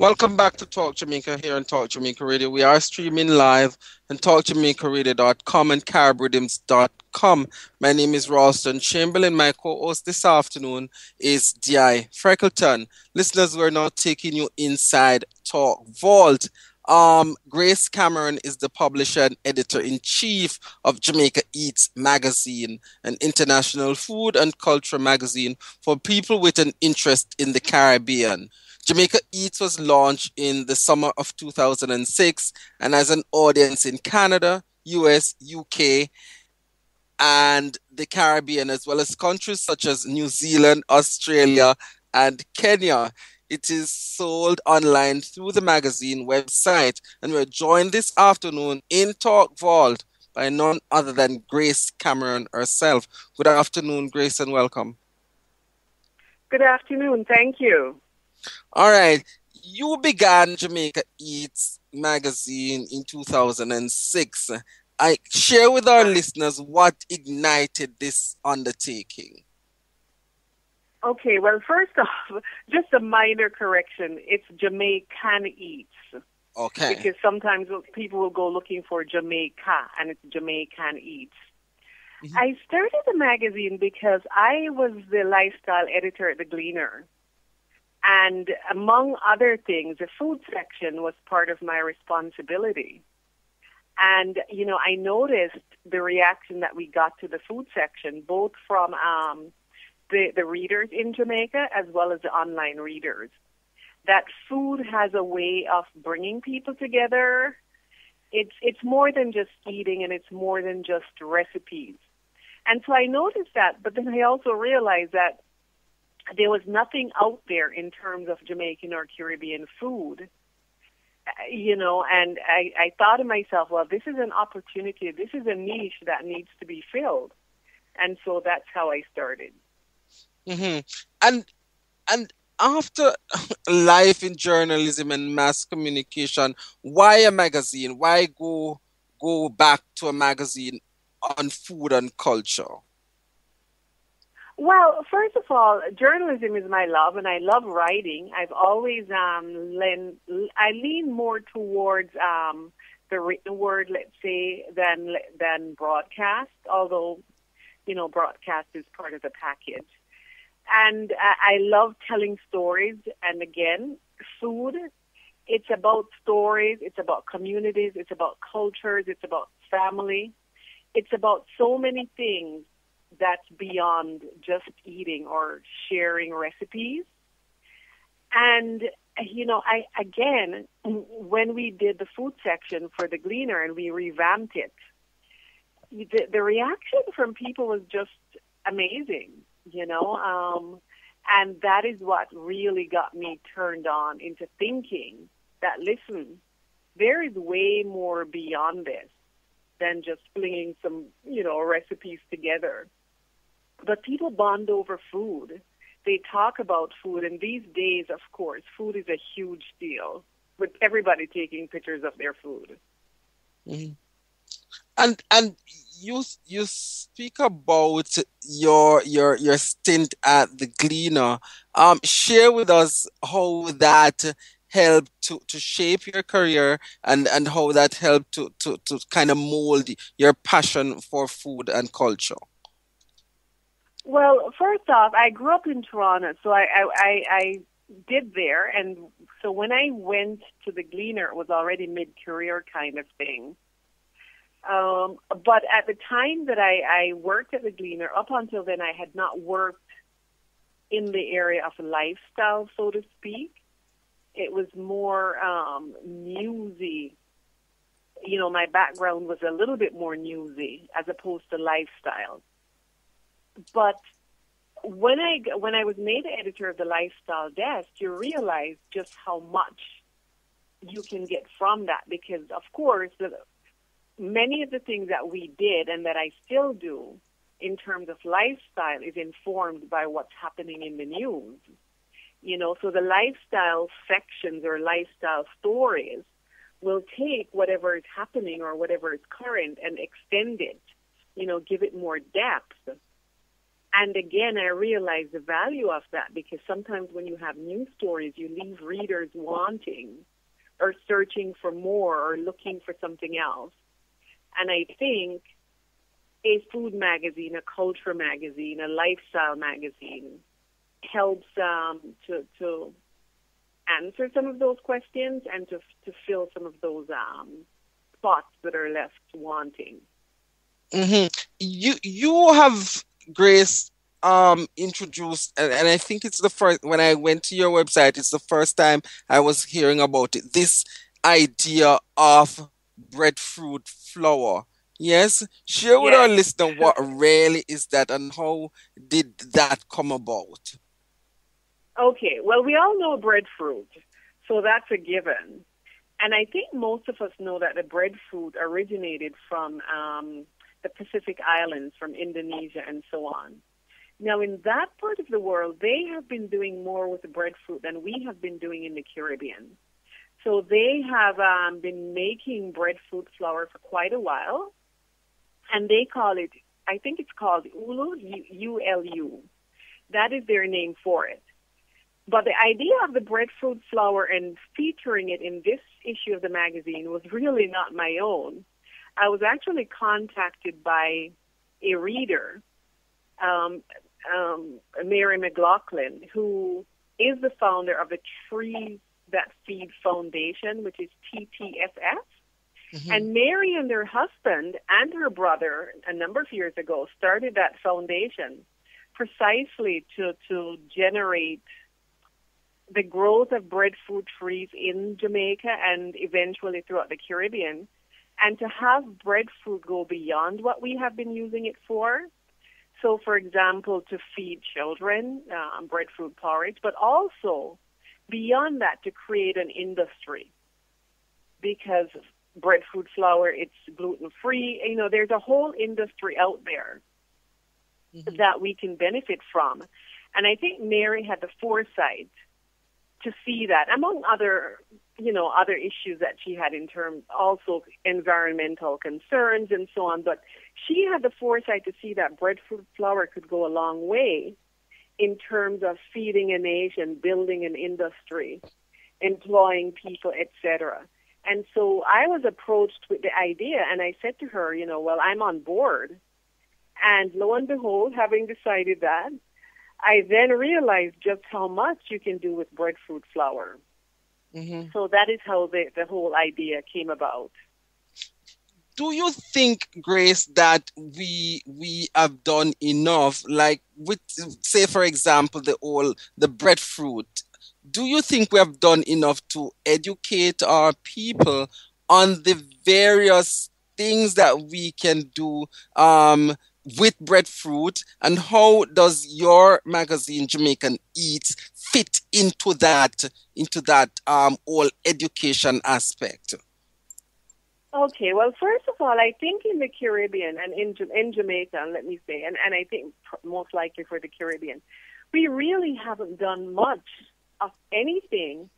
Welcome back to Talk Jamaica here on Talk Jamaica Radio. We are streaming live on talkjamaicaradio.com and caribrhythms.com. My name is Ralston Chamberlain. My co-host this afternoon is D.I. Freckleton. Listeners, we're now taking you inside Talk Vault. Grace Cameron is the publisher and editor-in-chief of Jamaica Eats magazine, an international food and culture magazine for people with an interest in the Caribbean. Jamaica Eats was launched in the summer of 2006 and has an audience in Canada, US, UK, and the Caribbean, as well as countries such as New Zealand, Australia, and Kenya. It is sold online through the magazine website, and we're joined this afternoon in Talk Vault by none other than Grace Cameron herself. Good afternoon, Grace, and welcome. Good afternoon. Thank you. All right. You began Jamaica Eats magazine in 2006. I share with our listeners what ignited this undertaking. Okay, well, first off, just a minor correction. It's JamaicanEats. Okay. Because sometimes people will go looking for Jamaica, and it's JamaicanEats. Mm-hmm. I started the magazine because I was the lifestyle editor at the Gleaner. And among other things, the food section was part of my responsibility. And, you know, I noticed the reaction that we got to the food section, both from the readers in Jamaica as well as the online readers. That food has a way of bringing people together. It's more than just eating, and it's more than just recipes. And so I noticed that, but then I also realized that there was nothing out there in terms of Jamaican or Caribbean food, you know, and I thought to myself, well, this is an opportunity. This is a niche that needs to be filled. And so that's how I started. Mm-hmm. And after life in journalism and mass communication, why a magazine? Why go back to a magazine on food and culture? Well, first of all, journalism is my love, and I love writing. I've always I lean more towards the written word, let's say, than broadcast. Although, you know, broadcast is part of the package. And I love telling stories. And again, food. It's about stories. It's about communities. It's about cultures. It's about family. It's about so many things that's beyond just eating or sharing recipes. And, you know, when we did the food section for the Gleaner and we revamped it, the reaction from people was just amazing, you know, and that is what really got me turned on into thinking that, listen, there is way more beyond this than just flinging some, you know, recipes together. But people bond over food. They talk about food. And these days, of course, food is a huge deal, with everybody taking pictures of their food. Mm-hmm. And you speak about your stint at the Gleaner. Share with us how that helped to shape your career and how that helped to kind of mold your passion for food and culture. Well, first off, I grew up in Toronto, so I did there. And so when I went to the Gleaner, it was already mid-career kind of thing. But at the time that I worked at the Gleaner, up until then, I had not worked in the area of lifestyle, so to speak. It was more newsy. You know, my background was a little bit more newsy as opposed to lifestyle. But when I was made editor of the lifestyle desk, you realize just how much you can get from that, because, of course, many of the things that we did and that I still do in terms of lifestyle is informed by what's happening in the news. You know, so the lifestyle sections or lifestyle stories will take whatever is happening or whatever is current and extend it, you know, give it more depth. And again, I realized the value of that because sometimes when you have news stories, you leave readers wanting or searching for more or looking for something else. And I think a food magazine, a culture magazine, a lifestyle magazine helps to answer some of those questions and to fill some of those spots that are left wanting. Mm-hmm. You have, Grace, introduced, and I think it's the first, when I went to your website, it's the first time I was hearing about it. This idea of breadfruit flour. Yes, share with our Yes. listener what really is that and how did that come about? Okay. Well, we all know breadfruit, so that's a given. And I think most of us know that the breadfruit originated from the Pacific Islands, from Indonesia and so on. Now, in that part of the world, they have been doing more with the breadfruit than we have been doing in the Caribbean. So they have been making breadfruit flour for quite a while, and they call it, I think it's called Ulu, U-L-U. That is their name for it. But the idea of the breadfruit flour and featuring it in this issue of the magazine was really not my own. I was actually contacted by a reader, Mary McLaughlin, who is the founder of the Trees That Feed Foundation, which is TTFF. Mm-hmm. And Mary and her husband and her brother, a number of years ago, started that foundation precisely to generate the growth of breadfruit trees in Jamaica and eventually throughout the Caribbean, and to have breadfruit go beyond what we have been using it for. So, for example, to feed children, breadfruit porridge, but also beyond that to create an industry. Because breadfruit flour, it's gluten-free. You know, there's a whole industry out there that we can benefit from. And I think Mary had the foresight to see that, among other, other issues that she had in terms, also environmental concerns and so on. But she had the foresight to see that breadfruit flour could go a long way in terms of feeding a nation, building an industry, employing people, etc. And so I was approached with the idea, and I said to her, well, I'm on board. And lo and behold, having decided that, I then realized just how much you can do with breadfruit flour. Mm-hmm. So that is how the whole idea came about. Do you think, Grace, that we have done enough, like with, say, for example, the breadfruit? Do you think we have done enough to educate our people on the various things that we can do with breadfruit, and how does your magazine Jamaican Eats fit into that whole education aspect? Okay, well, first of all, I think in the Caribbean and in Jamaica, let me say, and I think most likely for the Caribbean, we really haven't done much of anything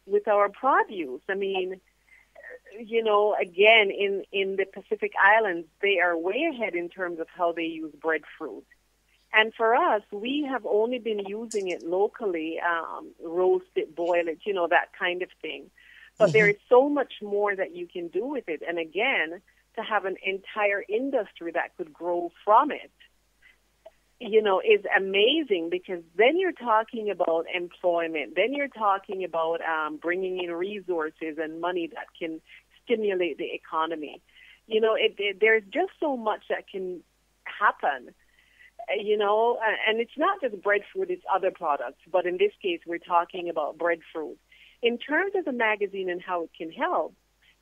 with our produce. I mean, again, in the Pacific Islands, they are way ahead in terms of how they use breadfruit. And for us, we have only been using it locally, roast it, boil it, that kind of thing. But there is so much more that you can do with it. And again, to have an entire industry that could grow from it, is amazing, because then you're talking about employment. Then you're talking about bringing in resources and money that can stimulate the economy. There's just so much that can happen, and it's not just breadfruit, it's other products. But in this case, we're talking about breadfruit. In terms of the magazine and how it can help,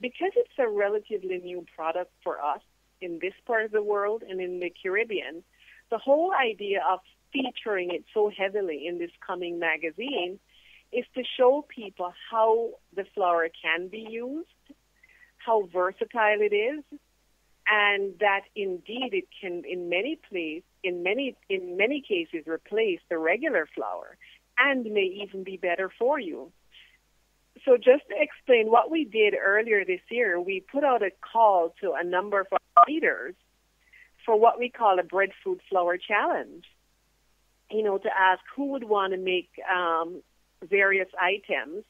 because it's a relatively new product for us in this part of the world and in the Caribbean, the whole idea of featuring it so heavily in this coming magazine is to show people how the flour can be used, how versatile it is, and that indeed it can, in many cases, replace the regular flour and may even be better for you. So just to explain what we did earlier this year, we put out a call to a number of our readers for what we call a breadfruit flour challenge. to ask who would want to make various items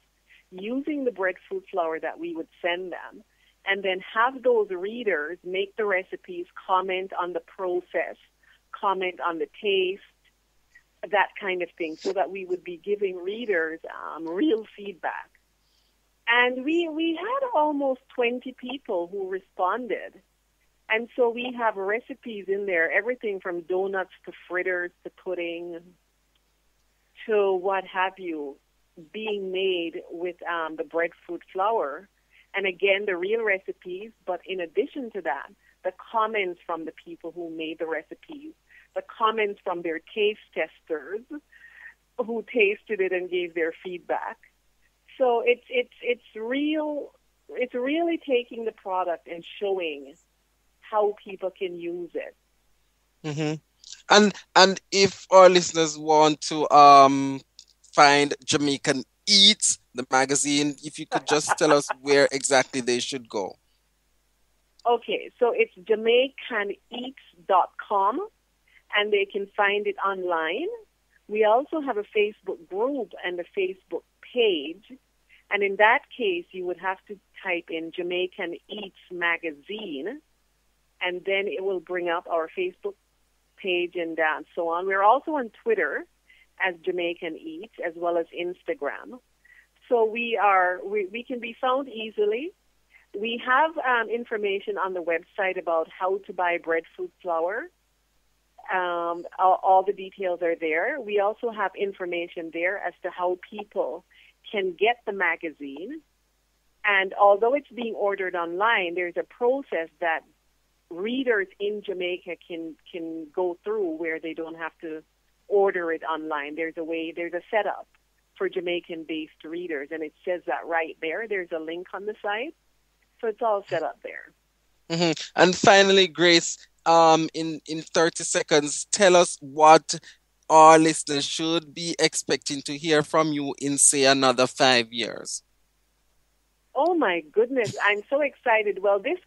using the breadfruit flour that we would send them, and then have those readers make the recipes, comment on the process, comment on the taste, that kind of thing, so that we would be giving readers real feedback. And we had almost 20 people who responded. And so we have recipes in there, everything from donuts to fritters to pudding to what have you, being made with the breadfruit flour. And again, the real recipes, but in addition to that, the comments from the people who made the recipes, the comments from their taste testers who tasted it and gave their feedback. So it's really taking the product and showing how people can use it. Mm-hmm. And if our listeners want to find Jamaican Eats, the magazine, if you could just tell us where exactly they should go. Okay, so it's JamaicanEats.com, and they can find it online. We also have a Facebook group and a Facebook page, and in that case, you would have to type in Jamaican Eats Magazine, and then it will bring up our Facebook page and so on. We're also on Twitter as Jamaican Eats, as well as Instagram. So we can be found easily. We have information on the website about how to buy breadfruit flour. All the details are there. We also have information there as to how people can get the magazine. And although it's being ordered online, there's a process that readers in Jamaica can go through where they don't have to order it online. There's a setup for Jamaican-based readers, and it says that right there. There's a link on the site. So it's all set up there. Mm-hmm. And finally, Grace, in 30 seconds, tell us what our listeners should be expecting to hear from you in, say, another 5 years. Oh, my goodness. I'm so excited. Well, this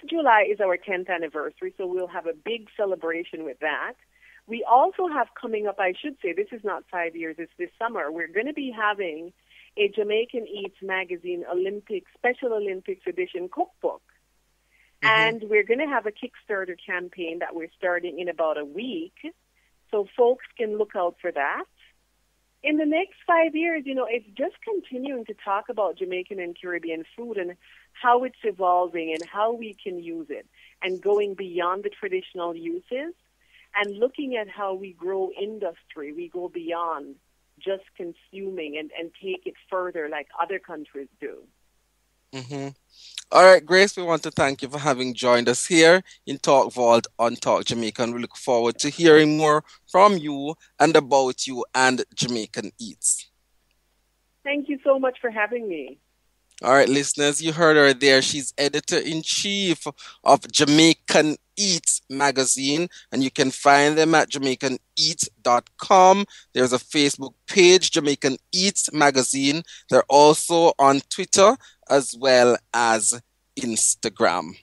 July is our 10th anniversary, so we'll have a big celebration with that. We also have coming up, I should say, this is not 5 years, it's this summer. We're going to be having a Jamaican Eats Magazine Special Olympics edition cookbook. Mm-hmm. And we're going to have a Kickstarter campaign that we're starting in about a week, so folks can look out for that. In the next 5 years, it's just continuing to talk about Jamaican and Caribbean food and how it's evolving and how we can use it, and going beyond the traditional uses and looking at how we grow industry. We go beyond just consuming and take it further like other countries do. Mm-hmm. All right, Grace, we want to thank you for having joined us here in Talk Vault on Talk Jamaican. We look forward to hearing more from you and about you and Jamaican Eats. Thank you so much for having me. All right, listeners, you heard her there. She's editor-in-chief of Jamaican Eats magazine, and you can find them at JamaicanEats.com. There's a Facebook page, Jamaican Eats magazine. They're also on Twitter as well as Instagram.